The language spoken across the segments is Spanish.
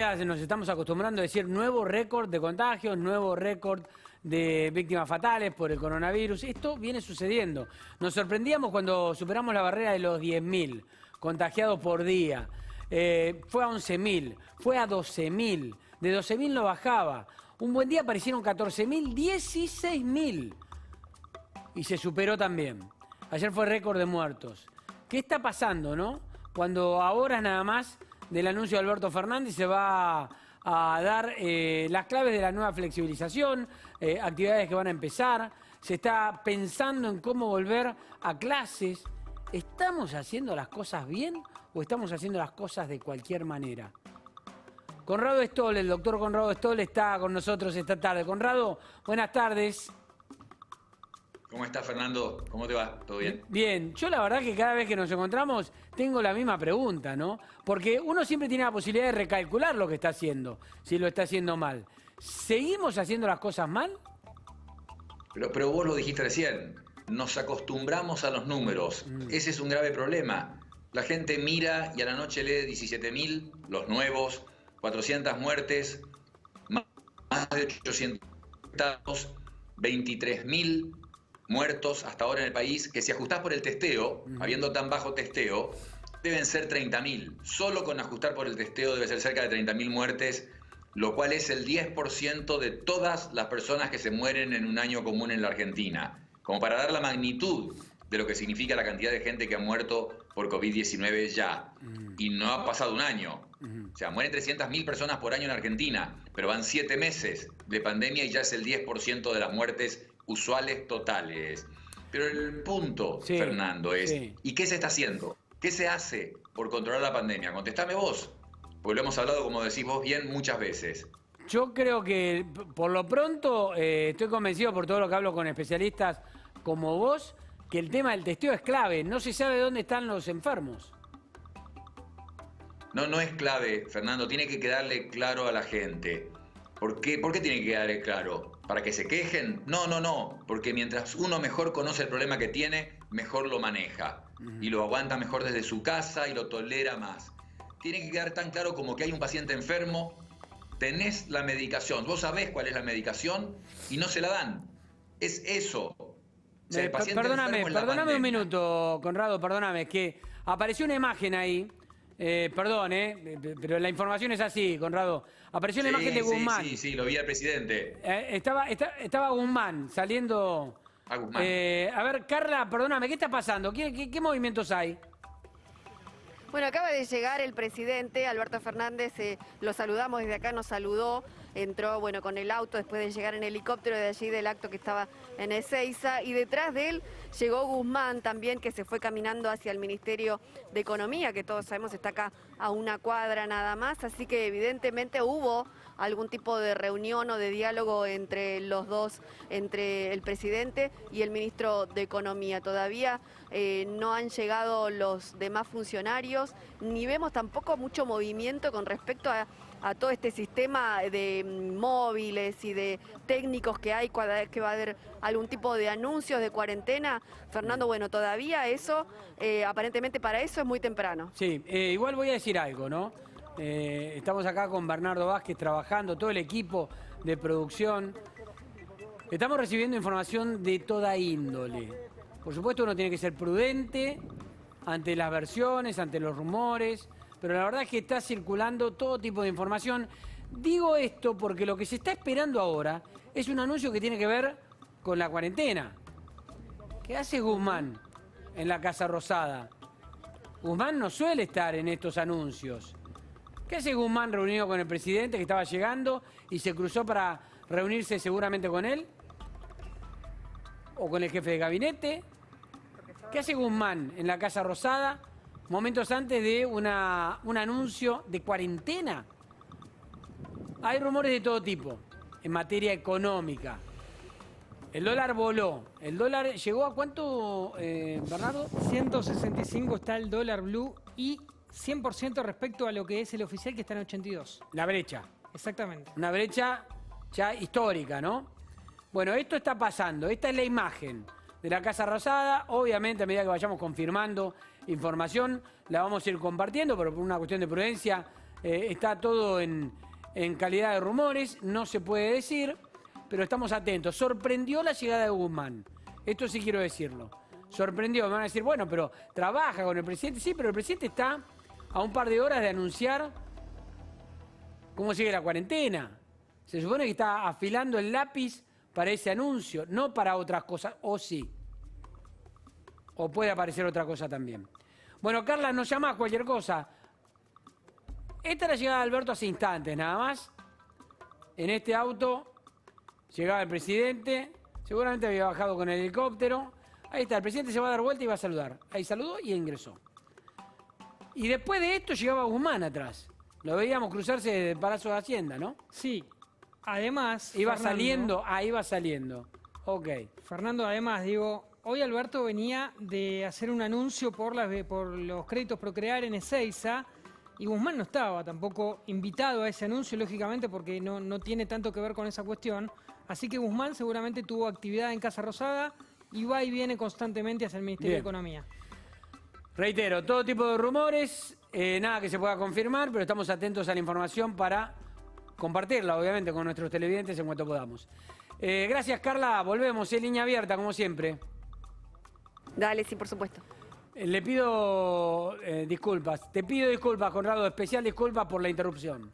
Nos estamos acostumbrando a decir nuevo récord de contagios, nuevo récord de víctimas fatales por el coronavirus. Esto viene sucediendo. Nos sorprendíamos cuando superamos la barrera de los 10.000 contagiados por día. Fue a 11.000, fue a 12.000. De 12.000 no bajaba. Un buen día aparecieron 14.000, 16.000. Y se superó también. Ayer fue récord de muertos. ¿Qué está pasando, no? Cuando ahora nada más del anuncio de Alberto Fernández se va a dar las claves de la nueva flexibilización, actividades que van a empezar, se está pensando en cómo volver a clases. ¿Estamos haciendo las cosas bien o estamos haciendo las cosas de cualquier manera? Conrado Stoll, el doctor Conrado Stoll está con nosotros esta tarde. Conrado, buenas tardes. ¿Cómo estás, Fernando? ¿Cómo te va? ¿Todo bien? Bien, yo la verdad que cada vez que nos encontramos tengo la misma pregunta, ¿no? Porque uno siempre tiene la posibilidad de recalcular lo que está haciendo, si lo está haciendo mal. ¿Seguimos haciendo las cosas mal? Pero vos lo dijiste recién, nos acostumbramos a los números. Ese es un grave problema. La gente mira y a la noche lee 17.000, los nuevos, 400 muertes, más de 800 casos, 23.000 muertos hasta ahora en el país, que si ajustás por el testeo, habiendo tan bajo testeo, deben ser 30.000. Solo con ajustar por el testeo debe ser cerca de 30.000 muertes, lo cual es el 10% de todas las personas que se mueren en un año común en la Argentina. Como para dar la magnitud de lo que significa la cantidad de gente que ha muerto por COVID-19 ya. Y no ha pasado un año. O sea, mueren 300.000 personas por año en Argentina, pero van 7 meses de pandemia y ya es el 10% de las muertes usuales totales. Pero el punto, sí, Fernando, es ¿y qué se está haciendo? ¿Qué se hace por controlar la pandemia? Contestame vos, porque lo hemos hablado, como decís vos bien, muchas veces. Yo creo que, por lo pronto, estoy convencido por todo lo que hablo con especialistas como vos, que el tema del testeo es clave. No se sabe dónde están los enfermos. No es clave, Fernando. Tiene que quedarle claro a la gente. ¿Por qué tiene que quedarle claro? ¿Para que se quejen? No. Porque mientras uno mejor conoce el problema que tiene, mejor lo maneja. Y lo aguanta mejor desde su casa y lo tolera más. Tiene que quedar tan claro como que hay un paciente enfermo, tenés la medicación, vos sabés cuál es la medicación y no se la dan. Es eso. O sea, el paciente perdóname un minuto, Conrado, perdóname, que apareció una imagen ahí. Perdón, pero la información es así, Conrado. Apareció una imagen de Guzmán. Sí, lo vi al presidente. Estaba Guzmán saliendo. A Guzmán. A ver, Carla, perdóname, ¿qué está pasando? ¿Qué movimientos hay? Bueno, acaba de llegar el presidente, Alberto Fernández, lo saludamos desde acá, nos saludó, entró con el auto después de llegar en helicóptero de allí del acto que estaba en Ezeiza, y detrás de él llegó Guzmán también, que se fue caminando hacia el Ministerio de Economía, que todos sabemos está acá a una cuadra nada más, así que evidentemente hubo algún tipo de reunión o de diálogo entre los dos, entre el presidente y el ministro de Economía. Todavía no han llegado los demás funcionarios, ni vemos tampoco mucho movimiento con respecto a todo este sistema de móviles y de técnicos que hay cada vez que va a haber algún tipo de anuncios de cuarentena. Fernando, todavía eso, aparentemente para eso es muy temprano. Sí, igual voy a decir algo, ¿no? Estamos acá con Bernardo Vázquez trabajando, todo el equipo de producción. Estamos recibiendo información de toda índole. Por supuesto uno tiene que ser prudente ante las versiones, ante los rumores, pero la verdad es que está circulando todo tipo de información. Digo esto porque lo que se está esperando ahora es un anuncio que tiene que ver con la cuarentena. ¿Qué hace Guzmán en la Casa Rosada? Guzmán no suele estar en estos anuncios. ¿Qué hace Guzmán reunido con el presidente que estaba llegando y se cruzó para reunirse seguramente con él? ¿O con el jefe de gabinete? ¿Qué hace Guzmán en la Casa Rosada momentos antes de un anuncio de cuarentena? Hay rumores de todo tipo en materia económica. El dólar voló. ¿El dólar llegó a cuánto, Bernardo? 165 está el dólar blue y 100% respecto a lo que es el oficial, que está en 82. La brecha. Exactamente. Una brecha ya histórica, ¿no? Bueno, esto está pasando. Esta es la imagen de la Casa Rosada. Obviamente, a medida que vayamos confirmando información, la vamos a ir compartiendo, pero por una cuestión de prudencia está todo en calidad de rumores, no se puede decir, pero estamos atentos. Sorprendió la llegada de Guzmán, esto sí quiero decirlo. Sorprendió, me van a decir, bueno, pero trabaja con el presidente. Sí, pero el presidente está a un par de horas de anunciar cómo sigue la cuarentena. Se supone que está afilando el lápiz para ese anuncio, no para otras cosas, o sí. O puede aparecer otra cosa también. Bueno, Carla, nos llamás cualquier cosa. Esta es la llegada de Alberto hace instantes, nada más. En este auto llegaba el presidente, seguramente había bajado con el helicóptero. Ahí está, el presidente se va a dar vuelta y va a saludar. Ahí saludó y ingresó. Y después de esto llegaba Guzmán atrás. Lo veíamos cruzarse desde el Palacio de Hacienda, ¿no? Sí. Además, iba Fernando, saliendo, iba saliendo. Ok. Fernando, además, digo, hoy Alberto venía de hacer un anuncio por los créditos Procrear en Ezeiza y Guzmán no estaba tampoco invitado a ese anuncio, lógicamente, porque no tiene tanto que ver con esa cuestión. Así que Guzmán seguramente tuvo actividad en Casa Rosada y va y viene constantemente hacia el Ministerio de Economía. Reitero, todo tipo de rumores, nada que se pueda confirmar, pero estamos atentos a la información para compartirla, obviamente, con nuestros televidentes en cuanto podamos. Gracias, Carla. Volvemos, en línea abierta, como siempre. Dale, sí, por supuesto. Le pido disculpas. Te pido disculpas, Conrado, especial disculpas por la interrupción.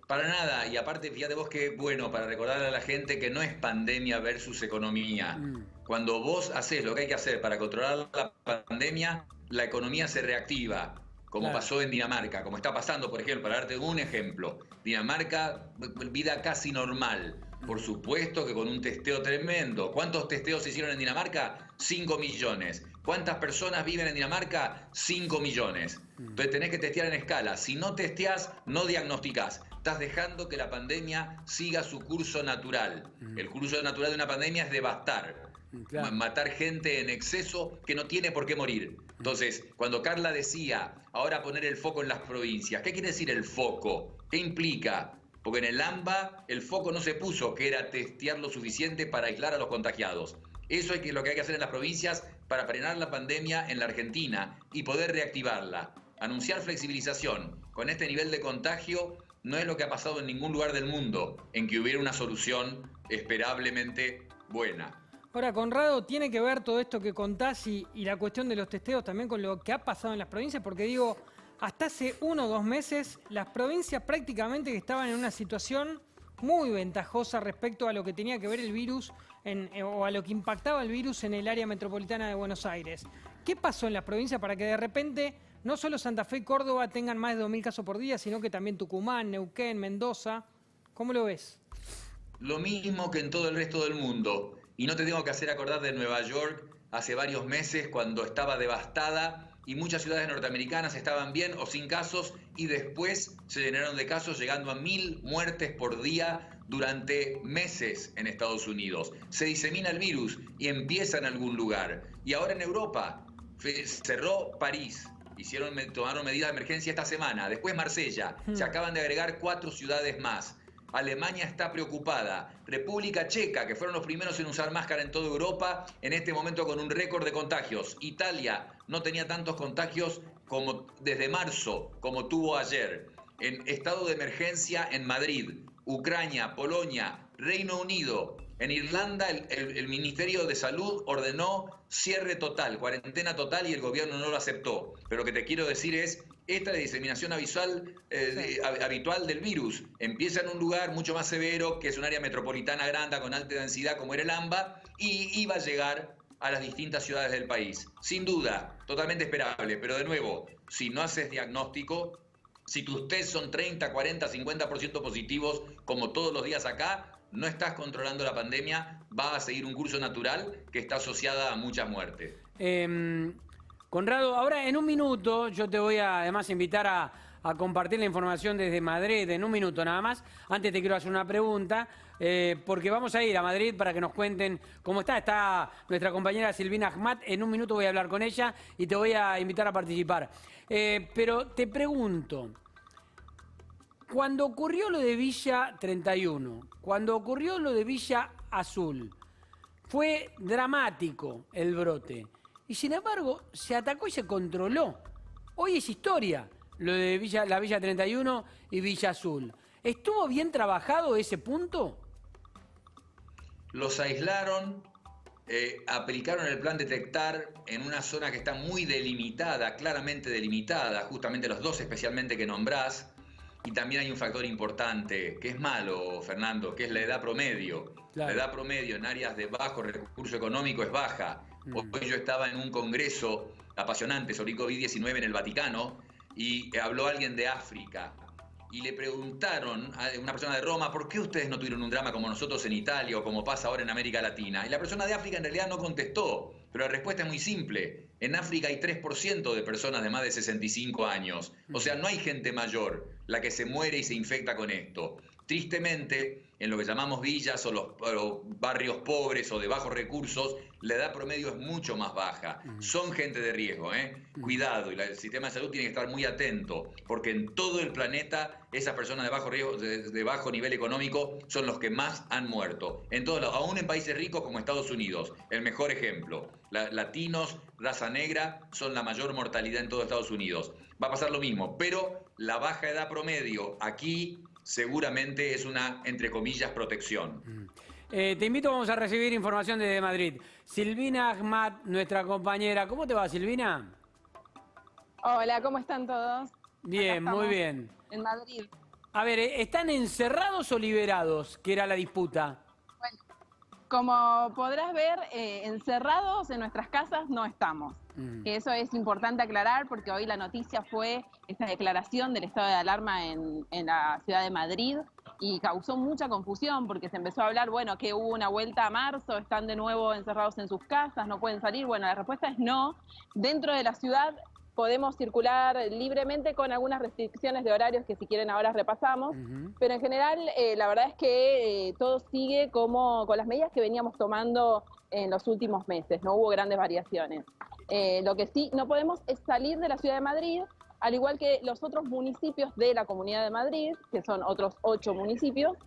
Para nada, y aparte fíjate vos que bueno, para recordarle a la gente que no es pandemia versus economía. Cuando vos haces lo que hay que hacer para controlar la pandemia, la economía se reactiva, como pasó en Dinamarca, como está pasando, por ejemplo, para darte un ejemplo. Dinamarca, vida casi normal. Por supuesto que con un testeo tremendo. ¿Cuántos testeos se hicieron en Dinamarca? 5 millones. ¿Cuántas personas viven en Dinamarca? 5 millones. Entonces tenés que testear en escala. Si no testeás, no diagnosticás. Estás dejando que la pandemia siga su curso natural. El curso natural de una pandemia es devastar. Matar gente en exceso que no tiene por qué morir. Entonces, cuando Carla decía, ahora poner el foco en las provincias, ¿qué quiere decir el foco? ¿Qué implica? Porque en el AMBA el foco no se puso, que era testear lo suficiente para aislar a los contagiados. Eso es lo que hay que hacer en las provincias para frenar la pandemia en la Argentina y poder reactivarla. Anunciar flexibilización con este nivel de contagio no es lo que ha pasado en ningún lugar del mundo en que hubiera una solución esperablemente buena. Ahora, Conrado, ¿tiene que ver todo esto que contás y la cuestión de los testeos también con lo que ha pasado en las provincias? Porque digo, hasta hace 1 o 2 meses, las provincias prácticamente que estaban en una situación muy ventajosa respecto a lo que tenía que ver el virus o a lo que impactaba el virus en el área metropolitana de Buenos Aires. ¿Qué pasó en las provincias para que de repente no solo Santa Fe y Córdoba tengan más de 2.000 casos por día, sino que también Tucumán, Neuquén, Mendoza? ¿Cómo lo ves? Lo mismo que en todo el resto del mundo. Y no te tengo que hacer acordar de Nueva York hace varios meses cuando estaba devastada y muchas ciudades norteamericanas estaban bien o sin casos y después se llenaron de casos llegando a 1.000 muertes por día durante meses en Estados Unidos. Se disemina el virus y empieza en algún lugar. Y ahora en Europa cerró París. Tomaron medidas de emergencia esta semana. Después Marsella. Se acaban de agregar 4 ciudades más. Alemania está preocupada. República Checa, que fueron los primeros en usar máscara en toda Europa, en este momento con un récord de contagios. Italia no tenía tantos contagios como desde marzo, como tuvo ayer. En estado de emergencia en Madrid, Ucrania, Polonia, Reino Unido. En Irlanda el Ministerio de Salud ordenó cierre total, cuarentena total y el gobierno no lo aceptó. Pero lo que te quiero decir es, esta es la diseminación habitual del virus. Empieza en un lugar mucho más severo, que es un área metropolitana grande con alta densidad como era el AMBA, y iba a llegar a las distintas ciudades del país. Sin duda, totalmente esperable, pero de nuevo, si no haces diagnóstico, si tus test son 30, 40, 50% positivos, como todos los días acá, no estás controlando la pandemia, va a seguir un curso natural que está asociada a muchas muertes. Conrado, ahora en un minuto yo te voy a además invitar a compartir la información desde Madrid, en un minuto nada más. Antes te quiero hacer una pregunta, porque vamos a ir a Madrid para que nos cuenten cómo está. Está nuestra compañera Silvina Ahmad, en un minuto voy a hablar con ella y te voy a invitar a participar. Pero te pregunto, cuando ocurrió lo de Villa 31, cuando ocurrió lo de Villa Azul, fue dramático el brote. Y sin embargo, se atacó y se controló. Hoy es historia. lo de la Villa 31 y Villa Azul. ¿Estuvo bien trabajado ese punto? Los aislaron, aplicaron el plan detectar en una zona que está muy delimitada, claramente delimitada, justamente los dos especialmente que nombrás. Y también hay un factor importante, que es malo, Fernando, que es la edad promedio. Claro. La edad promedio en áreas de bajo recurso económico es baja. Hoy yo estaba en un congreso apasionante sobre COVID-19 en el Vaticano y habló alguien de África. Y le preguntaron a una persona de Roma, ¿por qué ustedes no tuvieron un drama como nosotros en Italia o como pasa ahora en América Latina? Y la persona de África en realidad no contestó, pero la respuesta es muy simple. En África hay 3% de personas de más de 65 años. O sea, no hay gente mayor la que se muere y se infecta con esto. Tristemente, en lo que llamamos villas o los barrios pobres o de bajos recursos, la edad promedio es mucho más baja. Son gente de riesgo, ¿eh? Cuidado, y el sistema de salud tiene que estar muy atento, porque en todo el planeta esas personas de bajo riesgo, de bajo nivel económico, son los que más han muerto. En todos lados, aún en países ricos como Estados Unidos, el mejor ejemplo. Latinos, raza negra, son la mayor mortalidad en todo Estados Unidos. Va a pasar lo mismo, pero la baja edad promedio aquí seguramente es una, entre comillas, protección. Te invito, vamos a recibir información desde Madrid. Silvina Ahmad, nuestra compañera. ¿Cómo te va, Silvina? Hola, ¿cómo están todos? Bien, muy bien. En Madrid. A ver, ¿están encerrados o liberados? Que era la disputa. Bueno, como podrás ver, encerrados en nuestras casas no estamos. Eso es importante aclarar porque hoy la noticia fue esta declaración del estado de alarma en la ciudad de Madrid y causó mucha confusión porque se empezó a hablar, bueno, que hubo una vuelta a marzo, están de nuevo encerrados en sus casas, no pueden salir. Bueno, la respuesta es no. Dentro de la ciudad podemos circular libremente con algunas restricciones de horarios que si quieren ahora repasamos, pero en general la verdad es que todo sigue como con las medidas que veníamos tomando en los últimos meses, no hubo grandes variaciones. Lo que sí no podemos es salir de la ciudad de Madrid, al igual que los otros municipios de la Comunidad de Madrid, que son otros 8 municipios,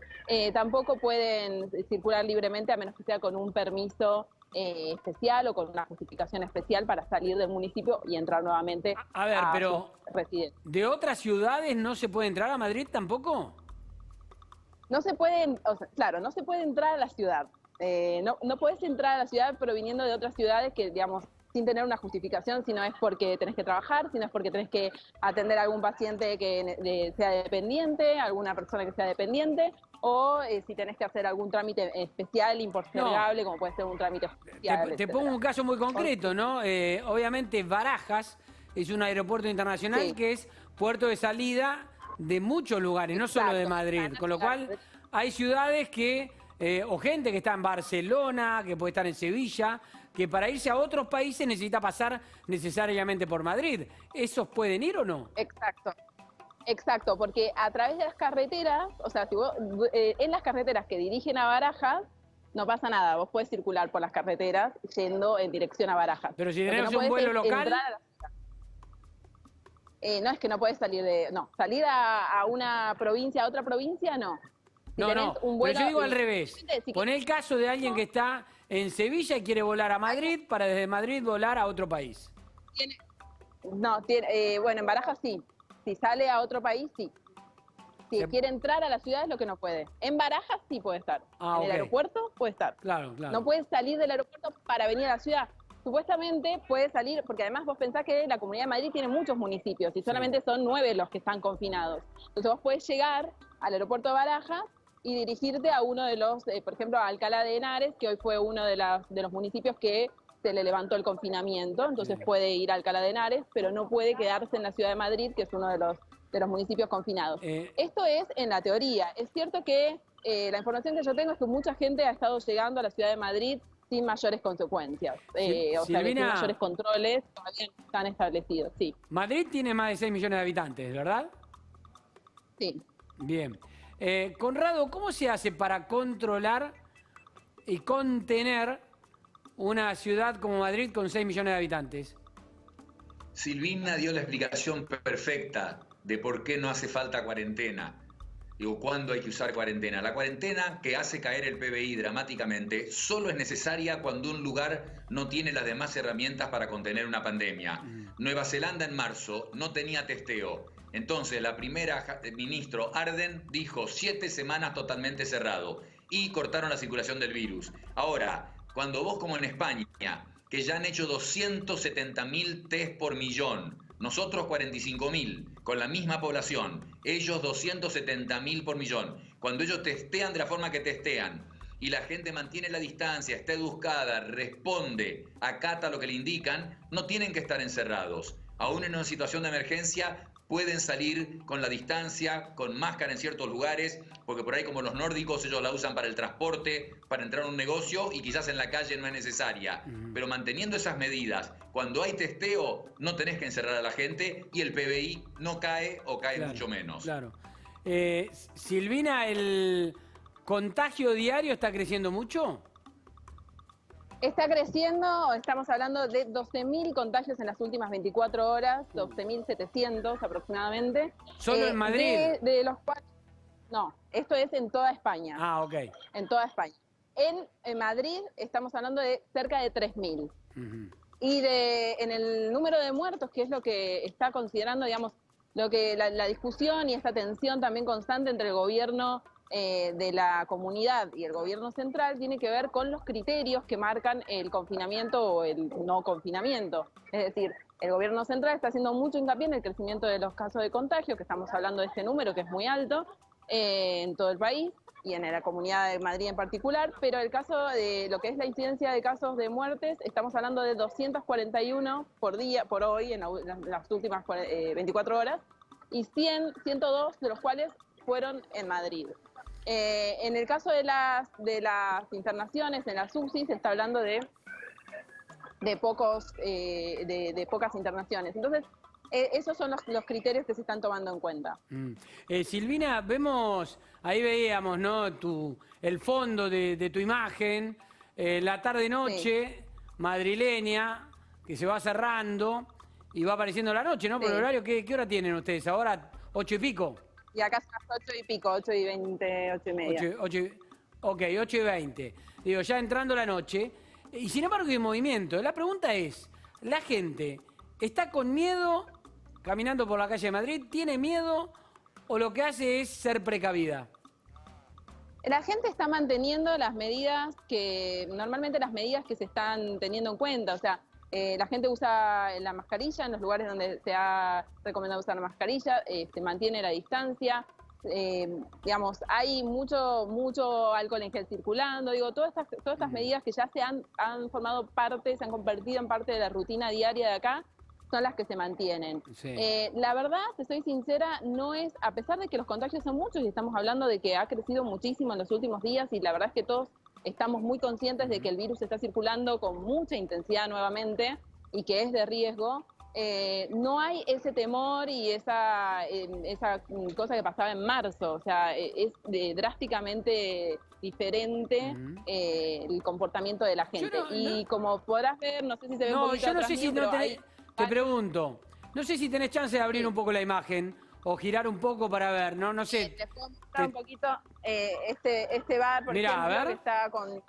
tampoco pueden circular libremente a menos que sea con un permiso especial o con una justificación especial para salir del municipio y entrar nuevamente a pero sus residencias. ¿De otras ciudades no se puede entrar a Madrid tampoco? No se puede, o sea, claro, no se puede entrar a la ciudad. No puedes entrar a la ciudad proviniendo de otras ciudades que, digamos, sin tener una justificación, si no es porque tenés que trabajar, si no es porque tenés que atender a algún paciente que sea dependiente, alguna persona que sea dependiente, o si tenés que hacer algún trámite especial, impostergable, como puede ser un trámite especial. Te pongo un caso muy concreto, ¿no? Obviamente Barajas es un aeropuerto internacional que es puerto de salida de muchos lugares, no solo de Madrid, con lo cual hay ciudades que, o gente que está en Barcelona, que puede estar en Sevilla, que para irse a otros países necesita pasar necesariamente por Madrid. ¿Esos pueden ir o no? Exacto, porque a través de las carreteras, o sea, si vos, en las carreteras que dirigen a Barajas, no pasa nada, vos podés circular por las carreteras yendo en dirección a Barajas. Pero si tenemos un vuelo local... no es que no podés salir salir a una provincia, a otra provincia, no. Si pero yo digo al revés. Poné el caso de alguien que está en Sevilla y quiere volar a Madrid para desde Madrid volar a otro país. Bueno, en Barajas sí. Si sale a otro país, sí. Si quiere entrar a la ciudad es lo que no puede. En Barajas sí puede estar. En el aeropuerto puede estar. Claro. No puede salir del aeropuerto para venir a la ciudad. Supuestamente puede salir, porque además vos pensás que la Comunidad de Madrid tiene muchos municipios y solamente son 9 los que están confinados. Entonces vos podés llegar al aeropuerto de Barajas y dirigirte a uno de los, por ejemplo, a Alcalá de Henares, que hoy fue uno de los municipios que se le levantó el confinamiento, entonces puede ir a Alcalá de Henares, pero no puede quedarse en la ciudad de Madrid, que es uno de los municipios confinados. Esto es en la teoría. Es cierto que la información que yo tengo es que mucha gente ha estado llegando a la ciudad de Madrid sin mayores consecuencias, sin mayores controles todavía no están establecidos. Sí. Madrid tiene más de 6 millones de habitantes, ¿verdad? Sí. Bien. Conrado, ¿cómo se hace para controlar y contener una ciudad como Madrid con 6 millones de habitantes? Silvina dio la explicación perfecta de por qué no hace falta cuarentena. Digo, ¿cuándo hay que usar cuarentena? La cuarentena, que hace caer el PBI dramáticamente, solo es necesaria cuando un lugar no tiene las demás herramientas para contener una pandemia. Nueva Zelanda en marzo no tenía testeo. Entonces, la primera ministro Arden dijo 7 semanas totalmente cerrado y cortaron la circulación del virus. Ahora, cuando vos como en España, que ya han hecho 270.000 test por millón, nosotros 45.000, con la misma población, ellos 270.000 por millón. Cuando ellos testean de la forma que testean y la gente mantiene la distancia, está educada, responde, acata lo que le indican, no tienen que estar encerrados. Aún en una situación de emergencia pueden salir con la distancia, con máscara en ciertos lugares, porque por ahí como los nórdicos ellos la usan para el transporte, para entrar a un negocio y quizás en la calle no es necesaria. Pero manteniendo esas medidas, cuando hay testeo no tenés que encerrar a la gente y el PBI no cae o cae mucho menos. Claro. Silvina, ¿el contagio diario está creciendo mucho? Está creciendo, estamos hablando de 12.000 contagios en las últimas 24 horas, 12.700 aproximadamente. ¿Solo en Madrid? De los cuales, no, esto es en toda España. Ah, ok. En toda España. En Madrid estamos hablando de cerca de 3.000. Y en el número de muertos, que es lo que está considerando, digamos, lo que la discusión y esta tensión también constante entre el gobierno de la comunidad y el gobierno central, tiene que ver con los criterios que marcan el confinamiento o el no confinamiento. Es decir, el gobierno central está haciendo mucho hincapié en el crecimiento de los casos de contagio, que estamos hablando de este número que es muy alto en todo el país y en la Comunidad de Madrid en particular, pero el caso de lo que es la incidencia de casos de muertes, estamos hablando de 241 por día, por hoy, en las últimas 24 horas, y 102 de los cuales fueron en Madrid. En el caso de las internaciones, en las UCI, se está hablando de pocas internaciones. Entonces, esos son los criterios que se están tomando en cuenta. Silvina, ahí veíamos, ¿no? El fondo de tu imagen, la tarde-noche madrileña, que se va cerrando y va apareciendo la noche, ¿no? Por el horario, ¿qué hora tienen ustedes? ¿Ahora 8 y pico? Y acá son las 8 y pico, 8 y 20, 8 y media. 8 y 20. Digo, ya entrando la noche. Y sin embargo hay movimiento. La pregunta es, ¿la gente está con miedo caminando por la calle de Madrid? ¿Tiene miedo o lo que hace es ser precavida? La gente está manteniendo normalmente las medidas que se están teniendo en cuenta. O sea, la gente usa la mascarilla en los lugares donde se ha recomendado usar la mascarilla, se mantiene la distancia, digamos, hay mucho alcohol en gel circulando, digo, todas estas medidas que ya han formado parte, se han convertido en parte de la rutina diaria de acá, son las que se mantienen. Sí. La verdad, te soy sincera, a pesar de que los contagios son muchos y estamos hablando de que ha crecido muchísimo en los últimos días y la verdad es que todos estamos muy conscientes de que el virus está circulando con mucha intensidad nuevamente y que es de riesgo. No hay ese temor y esa cosa que pasaba en marzo. O sea, es drásticamente diferente el comportamiento de la gente. Como podrás ver, no sé si se ve un poquito atrás mío, te pregunto, no sé si tenés chance de abrir un poco la imagen o girar un poco para ver, no sé. Les puedo mostrar un poquito este bar, por ejemplo, que está con...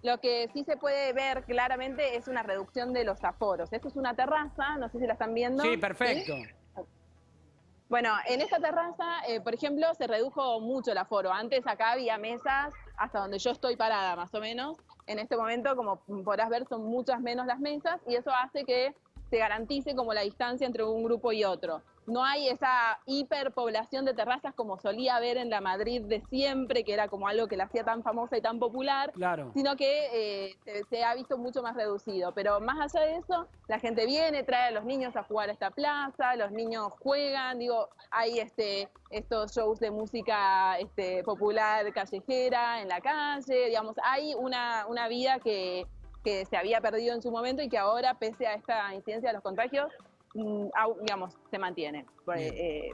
Lo que sí se puede ver claramente es una reducción de los aforos. Esto es una terraza, no sé si la están viendo. Sí, perfecto. ¿Sí? Bueno, en esta terraza, por ejemplo, se redujo mucho el aforo. Antes acá había mesas hasta donde yo estoy parada, más o menos. En este momento, como podrás ver, son muchas menos las mesas y eso hace que se garantice como la distancia entre un grupo y otro. No hay esa hiperpoblación de terrazas como solía haber en la Madrid de siempre, que era como algo que la hacía tan famosa y tan popular, sino que se ha visto mucho más reducido. Pero más allá de eso, la gente viene, trae a los niños a jugar a esta plaza, los niños juegan, digo, hay estos shows de música popular callejera en la calle, digamos, hay una vida que se había perdido en su momento y que ahora, pese a esta incidencia de los contagios, digamos, se mantiene.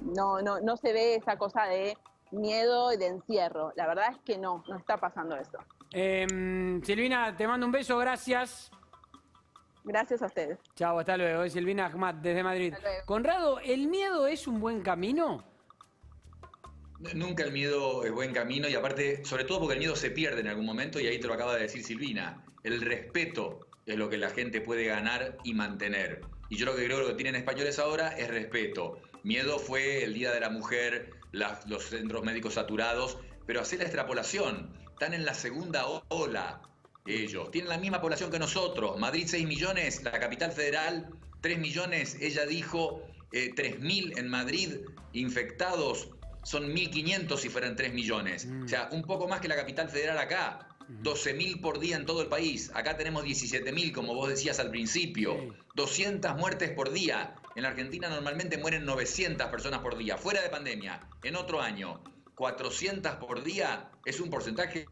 No se ve esa cosa de miedo y de encierro. La verdad es que no está pasando eso. Silvina, te mando un beso, gracias. Gracias a ustedes. Chao, hasta luego. Es Silvina Ahmad desde Madrid. Conrado, ¿el miedo es un buen camino? Nunca el miedo es buen camino y aparte, sobre todo porque el miedo se pierde en algún momento y ahí te lo acaba de decir Silvina. El respeto es lo que la gente puede ganar y mantener. Y yo lo que creo que tienen españoles ahora es respeto. Miedo fue el Día de la Mujer, los centros médicos saturados, pero hacer la extrapolación. Están en la segunda ola ellos. Tienen la misma población que nosotros. Madrid 6 millones, la capital federal 3 millones. Ella dijo 3.000 en Madrid infectados. Son 1.500 si fueran 3 millones. O sea, un poco más que la capital federal acá. 12.000 por día en todo el país. Acá tenemos 17.000, como vos decías al principio. 200 muertes por día. En la Argentina normalmente mueren 900 personas por día, fuera de pandemia. En otro año, 400 por día es un porcentaje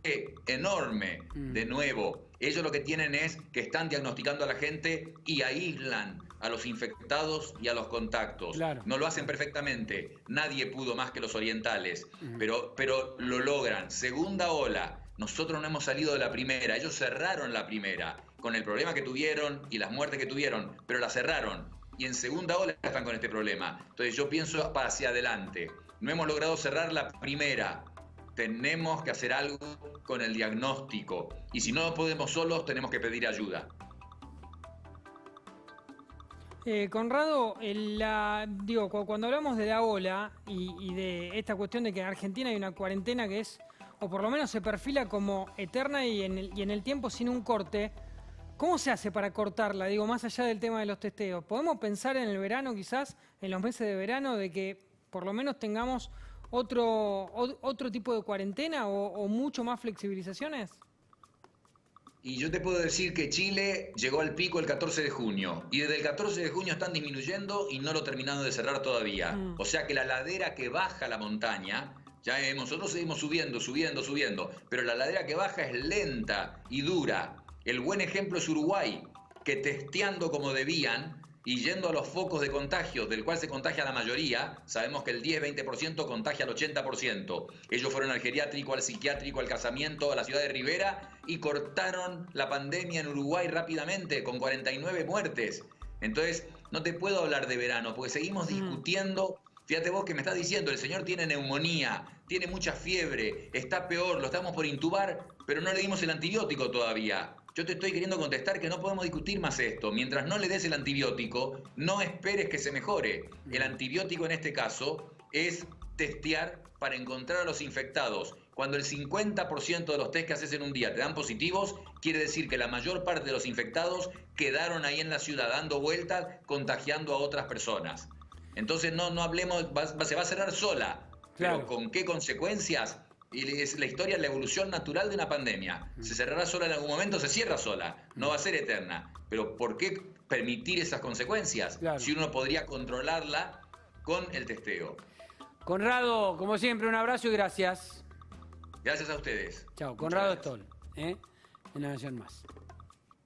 enorme. De nuevo, ellos lo que tienen es que están diagnosticando a la gente y aíslan a los infectados y a los contactos. Claro. No lo hacen perfectamente. Nadie pudo más que los orientales, pero lo logran. Segunda ola. Nosotros no hemos salido de la primera. Ellos cerraron la primera con el problema que tuvieron y las muertes que tuvieron, pero la cerraron. Y en segunda ola están con este problema. Entonces yo pienso para hacia adelante. No hemos logrado cerrar la primera. Tenemos que hacer algo con el diagnóstico. Y si no podemos solos, tenemos que pedir ayuda. Conrado, cuando hablamos de la ola y de esta cuestión de que en Argentina hay una cuarentena que es, o por lo menos se perfila como eterna y en el tiempo sin un corte, ¿cómo se hace para cortarla? Digo, más allá del tema de los testeos. ¿Podemos pensar en el verano quizás, en los meses de verano, de que por lo menos tengamos otro tipo de cuarentena o mucho más flexibilizaciones? Y yo te puedo decir que Chile llegó al pico el 14 de junio y desde el 14 de junio están disminuyendo y no lo terminaron de cerrar todavía. O sea que la ladera que baja la montaña, nosotros seguimos subiendo, pero la ladera que baja es lenta y dura. El buen ejemplo es Uruguay, que testeando como debían y yendo a los focos de contagio, del cual se contagia la mayoría, sabemos que el 10-20% contagia al 80%. Ellos fueron al geriátrico, al psiquiátrico, al casamiento, a la ciudad de Rivera y cortaron la pandemia en Uruguay rápidamente, con 49 muertes. Entonces, no te puedo hablar de verano, porque seguimos discutiendo. Fíjate vos que me estás diciendo, el señor tiene neumonía, tiene mucha fiebre, está peor, lo estamos por intubar, pero no le dimos el antibiótico todavía. Yo te estoy queriendo contestar que no podemos discutir más esto. Mientras no le des el antibiótico, no esperes que se mejore. El antibiótico en este caso es testear para encontrar a los infectados. Cuando el 50% de los test que haces en un día te dan positivos, quiere decir que la mayor parte de los infectados quedaron ahí en la ciudad dando vueltas, contagiando a otras personas. Entonces no hablemos, se va a cerrar sola. Claro. Pero ¿con qué consecuencias? Y es la historia, la evolución natural de una pandemia. Se cerrará sola en algún momento, se cierra sola. No va a ser eterna. Pero ¿por qué permitir esas consecuencias? Claro. Si uno podría controlarla con el testeo. Conrado, como siempre, un abrazo y gracias. Gracias a ustedes. Chao, Muchas Conrado gracias. Stoll, en La Nación Más.